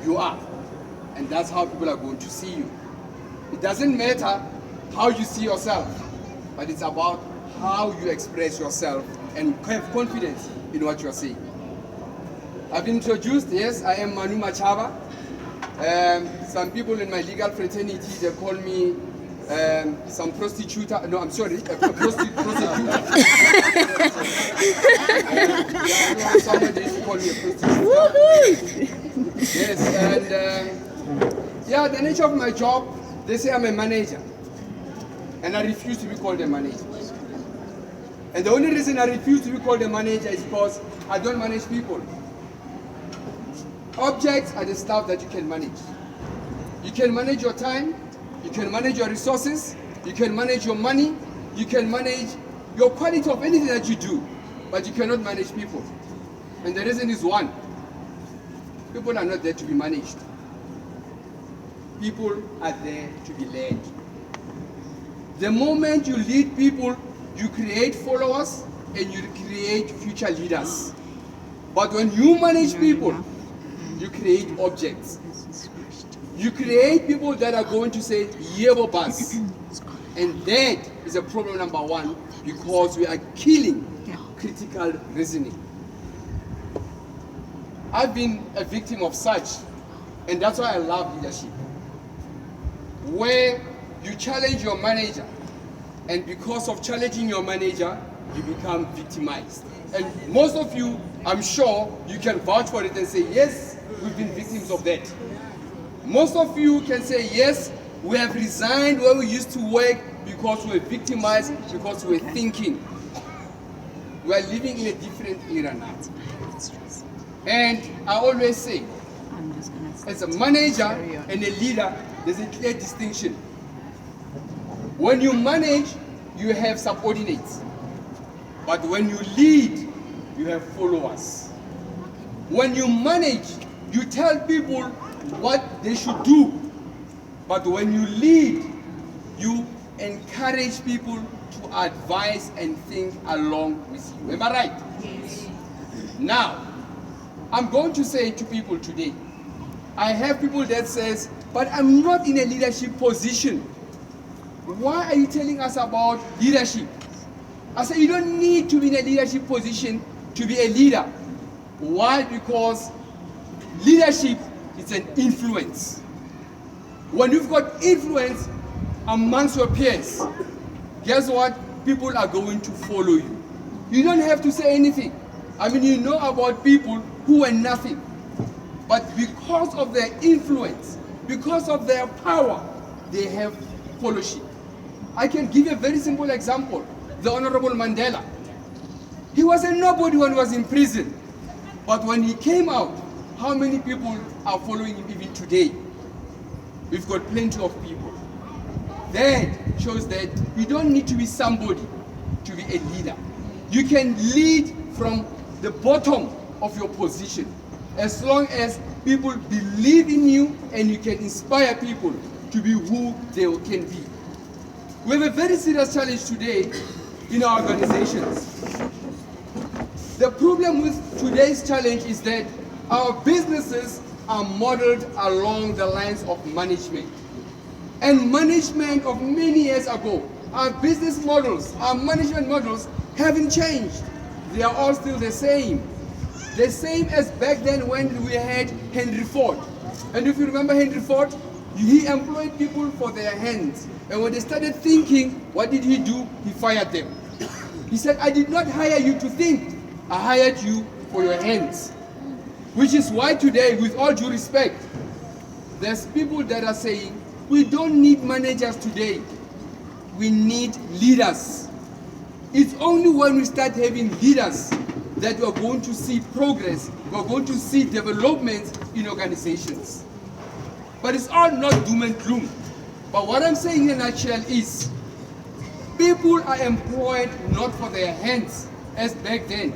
you are. And that's how people are going to see you. It doesn't matter how you see yourself, but it's about how you express yourself and have confidence in what you're saying. I've been introduced, yes, I am Manu Machava. Some people in my legal fraternity, they call me some prostitute. No, I'm sorry, a prostitute. Somebody used to call me a prostitute. Yes, and yeah, the nature of my job, they say I'm a manager. And I refuse to be called a manager. And the only reason I refuse to be called a manager is because I don't manage people. Objects are the stuff that you can manage. You can manage your time, you can manage your resources, you can manage your money, you can manage your quality of anything that you do, but you cannot manage people. And the reason is one, people are not there to be managed. People are there to be led. The moment you lead people, you create followers and you create future leaders. But when you manage people, you create objects. You create people that are going to say, Yebo bus. And that is a problem number one, because we are killing critical reasoning. I've been a victim of such, and that's why I love leadership. Where you challenge your manager, and because of challenging your manager, you become victimized. And most of you, I'm sure, you can vouch for it and say, yes, we've been victims of that. Most of you can say, yes, we have resigned where we used to work because we were victimized, because we were thinking. We are living in a different era now. And I always say, as a manager and a leader, there's a clear distinction. When you manage, you have subordinates. But when you lead, you have followers. When you manage, you tell people what they should do. But when you lead, you encourage people to advise and think along with you. Am I right? Yes. Now, I'm going to say to people today, I have people that says, but I'm not in a leadership position. Why are you telling us about leadership? I say you don't need to be in a leadership position to be a leader. Why? Because leadership is an influence. When you've got influence amongst your peers, guess what? People are going to follow you. You don't have to say anything. I mean, you know about people who are nothing. But because of their influence, because of their power, they have followership. I can give you a very simple example. The Honorable Mandela. He was a nobody when he was in prison. But when he came out, how many people are following him even today? We've got plenty of people. That shows that you don't need to be somebody to be a leader. You can lead from the bottom of your position, as long as people believe in you and you can inspire people to be who they can be. We have a very serious challenge today in our organizations. The problem with today's challenge is that our businesses are modeled along the lines of management. And management of many years ago, our business models, our management models haven't changed. They are all still the same. The same as back then when we had Henry Ford. And if you remember Henry Ford, he employed people for their hands. And when they started thinking, what did he do? He fired them. He said, I did not hire you to think. I hired you for your hands. Which is why today, with all due respect, there's people that are saying, we don't need managers today. We need leaders. It's only when we start having leaders that we're going to see progress, we're going to see development in organizations. But it's all not doom and gloom. But what I'm saying in a nutshell is, people are employed not for their hands, as back then,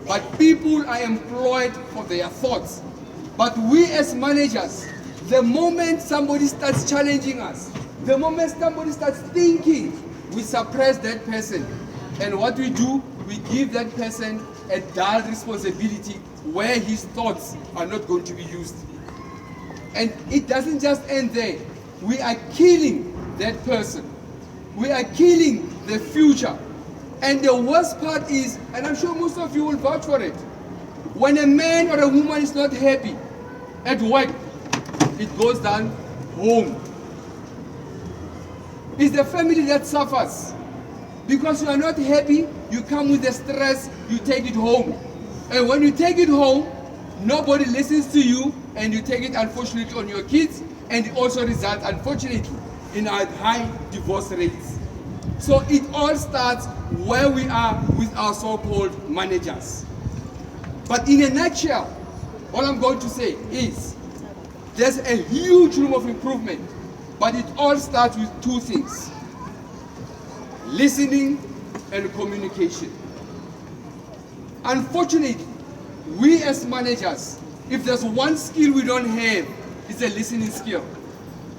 but people are employed for their thoughts. But we as managers, the moment somebody starts challenging us, the moment somebody starts thinking, we suppress that person. And what we do, we give that person a dull responsibility where his thoughts are not going to be used. And it doesn't just end there. We are killing that person. We are killing the future. And the worst part is, and I'm sure most of you will vouch for it, when a man or a woman is not happy at work, it goes down home. It's the family that suffers. Because you are not happy, you come with the stress, you take it home. And when you take it home, nobody listens to you, and you take it, unfortunately, on your kids, and it also results, unfortunately, in our high divorce rates. So it all starts where we are with our so-called managers. But in a nutshell, all I'm going to say is there's a huge room of improvement, but it all starts with two things: listening and communication. Unfortunately, we as managers, if there's one skill we don't have, it's a listening skill.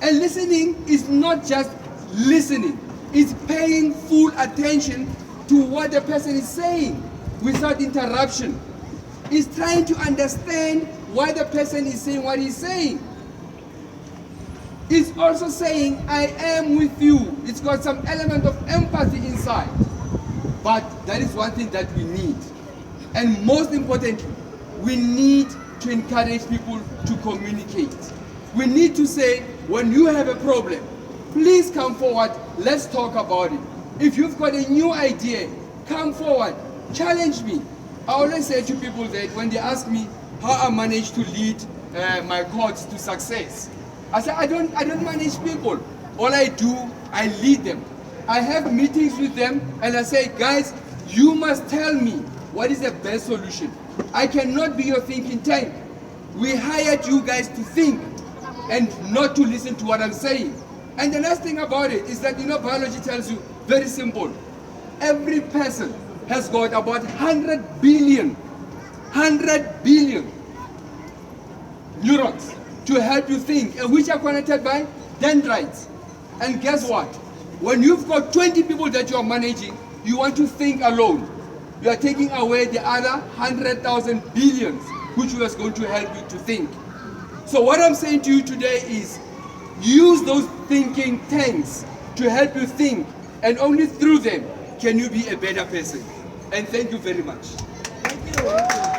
And listening is not just listening, it's paying full attention to what the person is saying without interruption. It's trying to understand why the person is saying what he's saying. It's also saying, I am with you. It's got some element of empathy inside. But that is one thing that we need. And most importantly, we need to encourage people to communicate. We need to say, when you have a problem, please come forward, let's talk about it. If you've got a new idea, come forward, challenge me. I always say to people that when they ask me how I manage to lead my courts to success, I say I don't manage people. All I do, I lead them. I have meetings with them and I say, guys, you must tell me what is the best solution. I cannot be your thinking tank. We hired you guys to think and not to listen to what I'm saying. And the nice thing about it is that, biology tells you, very simple. Every person has got about 100 billion neurons to help you think, and which are connected by dendrites. And guess what? When you've got 20 people that you're managing, you want to think alone. You are taking away the other 100,000 billions, which was going to help you to think. So what I'm saying to you today is, use those thinking tanks to help you think, and only through them can you be a better person. And thank you very much. Thank you.